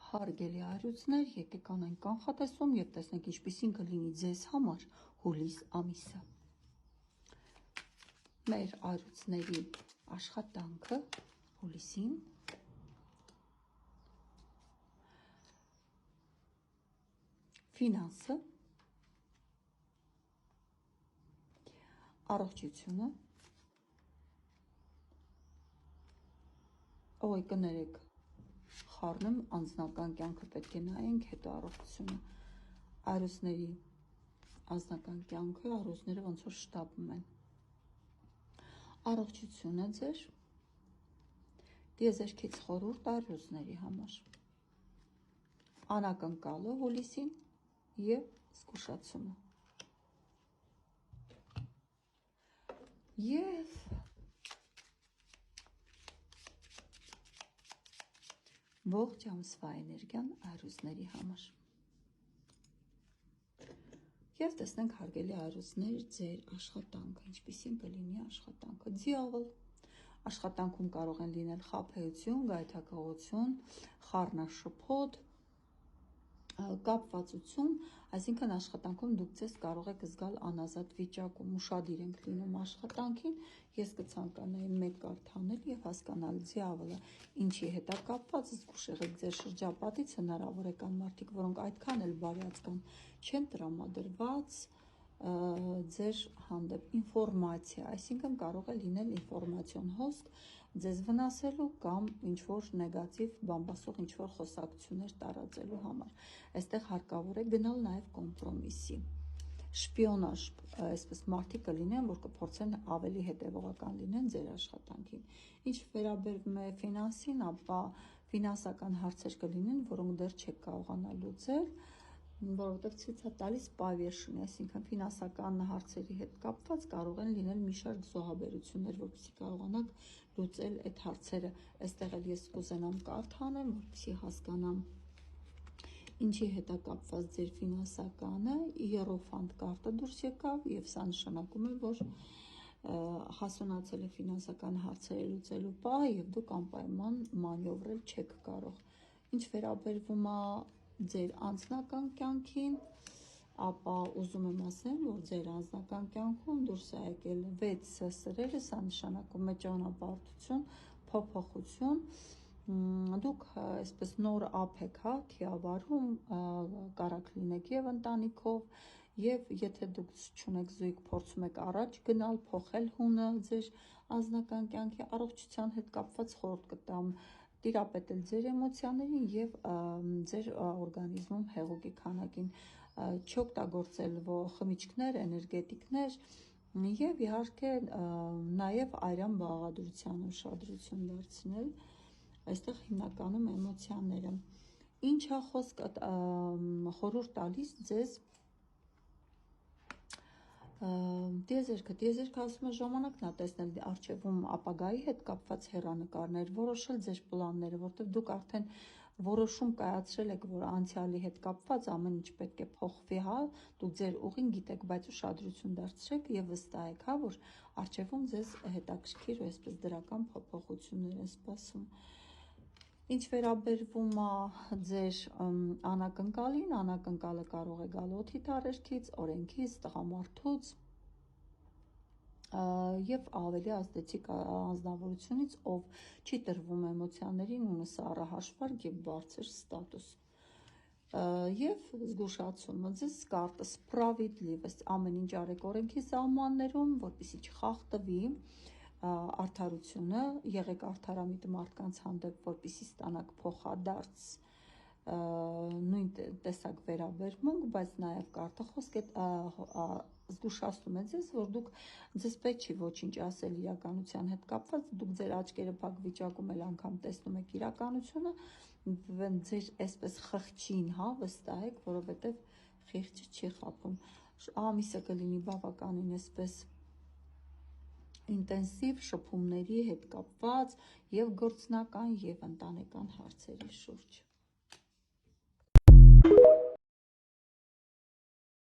Հարգելի հայրուցներ, եկեք անենք կանխատեսում և տեսնենք ինչպիսին կլինի ձեզ համար հուլիս ամիսը։ Մեր հայրուցների աշխատանքը հուլիսին, ֆինանսը, առողջությունը, կներեք, խառնեմ անձնական կյանքը պետք է նայենք, հետո առողջությունը, հայրուցների անձնական կյանքը, հայրուցները ոնց որ շտապում են։ Առողջությունը ձեր տիեզերքից խորհուրդ հայրուցների համար, անակնկալը հուլիսին և զգուշացումը։ Եվ ողջ ամսվա էներգիան հայրուցների համար։ Եվ տեսնենք հարգելի հայրուցներ, ձեր աշխատանքը, ինչպիսին կլինի աշխատանքը։ Դիավոլ, աշխատանքում կարող են լինել խաբեություն, գայթակղություն, խառնաշփոթ, կապվածություն, այսինքն աշխատանքում դուք ձեզ կարող եք զգալ անազատ վիճակում, ուշադիր ենք լինում աշխատանքին, ես կցանկանայի մեկ կարդ անել և հասկանալ դիավոլը ինչի հետ է կապված, զգուշ եղեք ձեր շրջապատից, հնարավոր է կան մարդիկ, որոնք այդքան էլ բարյացկան չեն տրամադրված ձեր հանդեպ ինֆորմացիա, այսինքն կարող է լինել ինֆորմացիոն հոսք ձեզ վնասելու կամ ինչ-որ նեգատիվ բամբասող ինչ-որ խոսակցություններ տարածելու համար։ Այստեղ հարկավոր է գնալ նաև կոմպրոմիսի։ Շպիոնաժ, այսպես մարդիկ կլինեն, որ կփորձեն ավելի հետևողական լինեն ձեր աշխատանքին։ Ինչ վերաբերվում է ֆինանսին, ապա ֆինանսական հարցեր կլինեն, որոնք դեռ չեք կարողանա լուծել, որովհետև ցույց է տալիս պավեշնի, այսինքն ֆինանսական հարցերի հետ կապված կարող են լինել մի շարք զոհաբերություններ, որպեսզի կարողանաք լուծել այդ հարցերը։ Այստեղ էլ ես կուզենամ կարդ անեմ, որպեսզի հասկանամ ինչի հետ է կապված ձեր ֆինանսականը, Իերոֆանտ կարտը դուրս եկավ և սա նշանակում է, որ հասունացել է ֆինանսական հարցերը լուծելու պահը և դուք անպայման մանյովրել չեք կարող։ Ինչ վերաբերվում է ձեր անձնական կյանքին, ապա ուզում եմ ասեմ, որ ձեր անձնական կյանքում դուրս է եկել 6 սրերը, սա նշանակում է ճանապարհորդություն, փոփոխություն, դուք այսպես նոր ափ եք, թիավարում, կարաք լինեք և ընտանիքով, և եթե դուք չունեք զույգ, փորձում եք առաջ գնալ, փոխել հունը ձեր անձնական կյանքի առողջության հետ կապված խորհուրդ կտամ տիրապետել ձեր էմոցիաներին և ձեր օրգանիզմում հեղուկի քանակին չօգտագործել խմիչքներ, էներգետիկներ և իհարկե նաև արյան բաղադրությանը ուշադրություն դարձնել, այստեղ հիմնականում էմոցիաները։ Ինչ է խոսքը խորհուրդ տալիս ձեզ տիեզերքը ասում է ժամանակն է տեսնել առջևում ապագայի հետ կապված հեռանկարներ, որոշել ձեր պլանները, որտեղ դուք արդեն որոշում կայացրել եք, որ անցյալի հետ կապված ամեն ինչ պետք է փոխվի, դուք ձեր ուղին գիտեք, բայց ուշադրություն դարձրեք և վստահ եք, որ առջևում ձեզ հետաքրքիր ու այսպես դրական փոփոխություններ են սպասում։ Ինչ վերաբերվում է ձեր անակնկալին, անակնկալը կարող է գալ օդի տարերքից, օրենքից, տղամարդուց և ավելի ազդեցիկ անձնավորությունից, ով չի տրվում էմոցիաներին, ունի սառահաշվարկ և բարձր ստատուս։ Եվ զգուշացումը ձեզ կարտը սպրավիդլիվս, ամեն ինչ արեք օրենքի սահմաններում, որպեսզի չխախտվի արդարությունը, եղեք արդարամիտ մարդկանց հանդեպ, որպեսզի ստանաք փոխադարձ նույն տեսակ վերաբերմունք, բայց նաև կարտը խոսք է զգուշացնում է ձեզ, որ դուք ձեզ պետք չի ոչինչ ասել իրականության հետ կապված, դուք ձեր աչքերը փակ վիճակում էլ անգամ տեսնում եք իրականությունը, ձեր այսպես խղճին, վստահ եք, որովհետև խիղճը չի խաբում։ Ամիսը կլինի բավականին այսպես ինտենսիվ շփումների հետ կապված և գործնական և ընտանեկան հարցերի շուրջ։